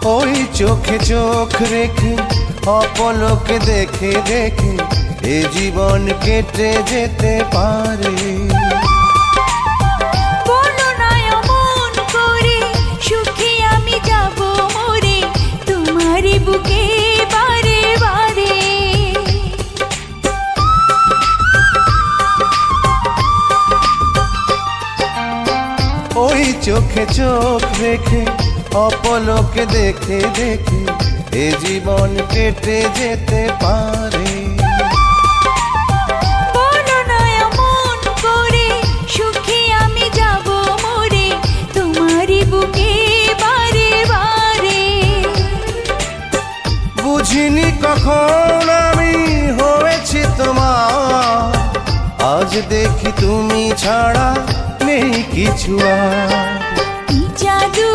ওই চোখে চোখ রেখে অপলকে দেখে দেখে এ জীবন কেটে যেতে পারে। বলো না অমন করে, সুখে আমি যাব মরে তোমারই বুকে বারে বারে। ওই চোখে চোখ রেখে অপলকে দেখে দেখে এ জীবন কেটে যেতে পারে। বলো না অমন করে, সুখে আমি যাব মরে তোমারই বুকে বারে বারে। বুঝিনি কখন আমি হয়েছি তোমার, আজ দেখি তুমি ছাড়া নেই কিছু আর। জাদু